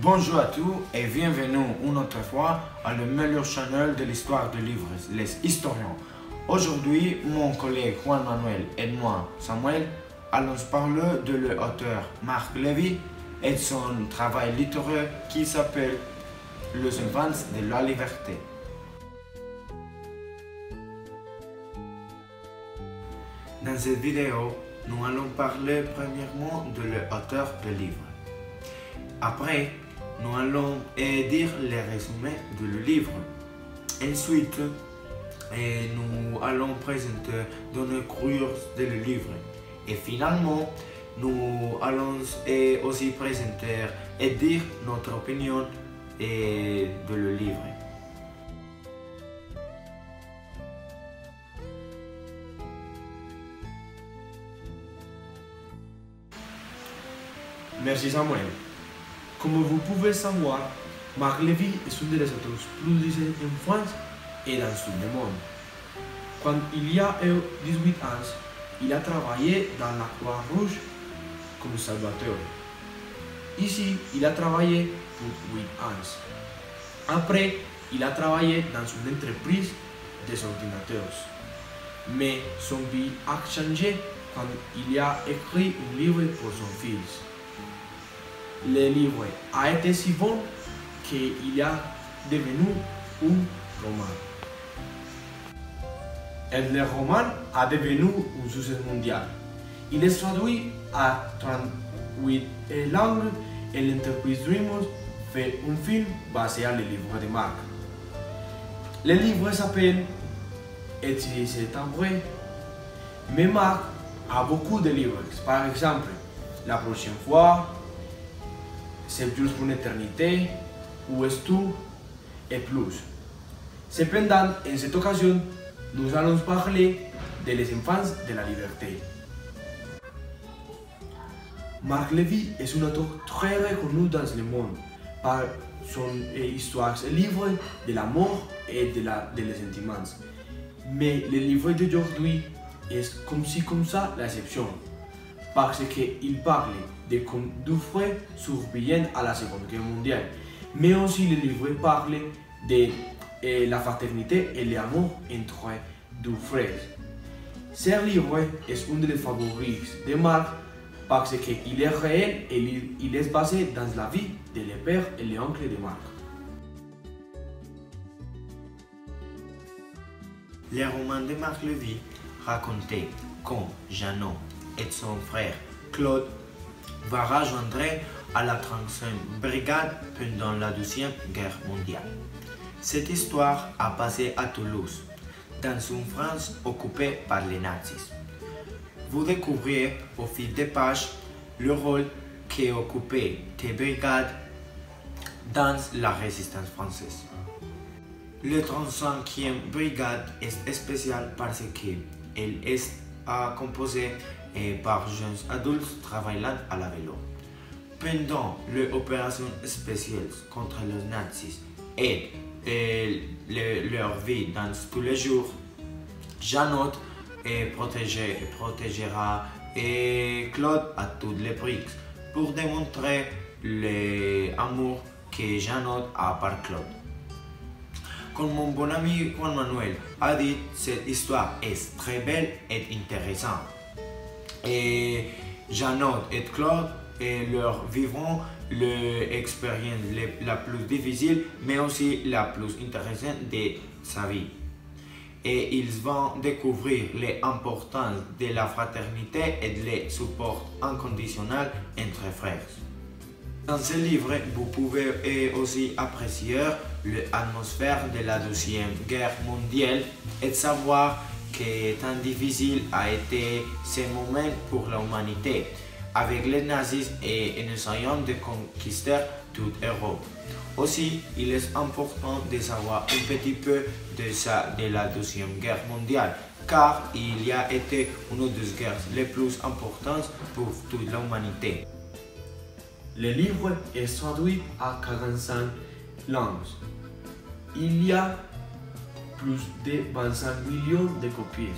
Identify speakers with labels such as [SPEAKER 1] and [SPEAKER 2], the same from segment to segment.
[SPEAKER 1] Bonjour à tous et bienvenue une autre fois à le meilleur channel de l'histoire des livres, les historiens. Aujourd'hui, mon collègue Juan Manuel et moi, Samuel, allons parler de l'auteur Marc Levy et de son travail littéraire qui s'appelle Les enfants de la liberté. Dans cette vidéo, nous allons parler premièrement de l'auteur du livre. Après, nous allons dire les résumés du livre. Ensuite, nous allons présenter nos croyances du livre. Et finalement, nous allons aussi présenter et dire notre opinion de le livre.
[SPEAKER 2] Merci Samuel. Comme vous pouvez savoir, Marc Levy est un des auteurs plus lisés en France et dans tout le monde. Quand il y a 18 ans, il a travaillé dans la Croix-Rouge comme salvateur. Ici, il a travaillé pour 8 ans. Après, il a travaillé dans une entreprise des ordinateurs. Mais son vie a changé quand il a écrit un livre pour son fils. Le livre a été si bon qu'il a devenu un roman. Et le roman a devenu un succès mondial. Il est traduit à 38 langues et l'entreprise DreamWorks fait un film basé sur le livre de Marc. Le livre s'appelle Et si c'est un vrai? Mais Marc a beaucoup de livres. Par exemple, La prochaine fois, C'est juste pour une éternité, Où es-tu? Et plus. Cependant, en cette occasion, nous allons parler de Les enfants de la liberté. Marc Levy est un auteur très reconnu dans le monde par son histoire, et livre de la mort et des sentiments. Mais le livre d'aujourd'hui est comme ça l'exception, parce qu'il parle de comme deux frères survivants à la Seconde Guerre mondiale, mais aussi le livre parle de la fraternité et l'amour entre deux frères. Ce livre est un des favoris de Marc parce qu'il est réel et il est basé dans la vie de le père et l'oncle de Marc.
[SPEAKER 1] Les romans de Marc Levy racontaient quand Jeannot et son frère Claude va rejoindre à la 35e brigade pendant la Deuxième Guerre mondiale. Cette histoire a passé à Toulouse, dans une France occupée par les nazis. Vous découvrez au fil des pages le rôle qu'occupaient ces brigades dans la résistance française. La 35e brigade est spéciale parce qu'elle est composée par jeunes adultes travaillant à la vélo. Pendant l'opération spéciale contre les nazis et leur vie dans tous les jours, Jeannot protégera Claude à tous les prix pour démontrer l'amour que Jeannot a par Claude. Comme mon bon ami Juan Manuel a dit, cette histoire est très belle et intéressante. Et Jeannot et Claude leur vivront l'expérience la plus difficile, mais aussi la plus intéressante de sa vie. Et ils vont découvrir l'importance de la fraternité et du support inconditionnel entre frères. Dans ce livre, vous pouvez aussi apprécier l'atmosphère de la Deuxième Guerre mondiale et savoir que tant difficile a été ce moment pour l'humanité, avec les nazis et en essayant de conquister toute Europe. Aussi, il est important de savoir un petit peu de la Deuxième Guerre mondiale, car il a été une des guerres les plus importantes pour toute l'humanité.
[SPEAKER 2] Le livre est traduit à 45 langues. Il y a plus de 25 millions de copies.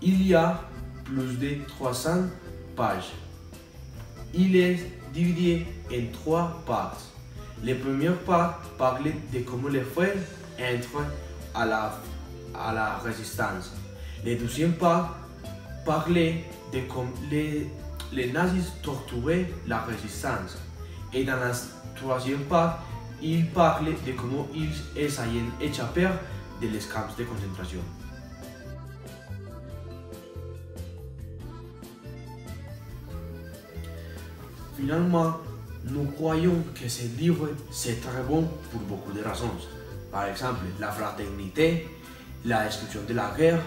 [SPEAKER 2] Il y a plus de 300 pages. Il est divisé en 3 parties. La première part parle de comment les frères entrent à la résistance. La deuxième part parle de comment les nazis torturaient la résistance. Et dans la troisième part, il parle de comment ils essayaient d'échapper de les camps de concentration. Finalement, nous croyons que ce livre c'est très bon pour beaucoup de raisons. Par exemple, la fraternité, la description de la guerre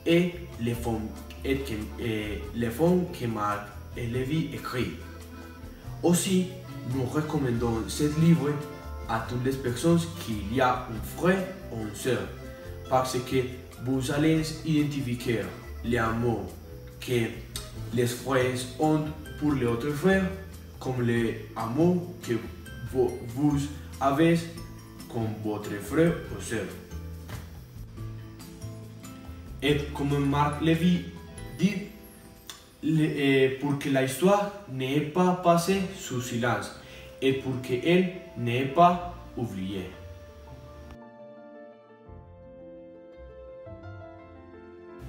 [SPEAKER 2] et les fonds que Marc Levy écrit. Aussi, nous recommandons ce livre à toutes les personnes qui y a un frère ou une sœur, parce que vous allez identifier l'amour que les frères ont pour les autres frères, comme l'amour que vous avez comme votre frère ou sœur. Et comme Marc Levy dit, pour que l'histoire n'ait pas passé sous silence et pour qu'elle n'ait pas oublié.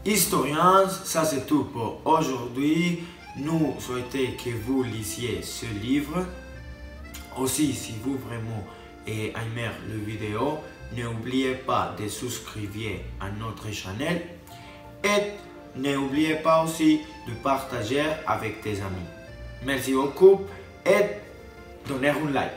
[SPEAKER 1] Historiens, ça c'est tout pour aujourd'hui. Nous souhaitons que vous lisiez ce livre. Aussi, si vous vraiment aimez la vidéo, n'oubliez pas de souscrire à notre chaîne et n'oubliez pas aussi de partager avec tes amis. Merci beaucoup et donnez un like.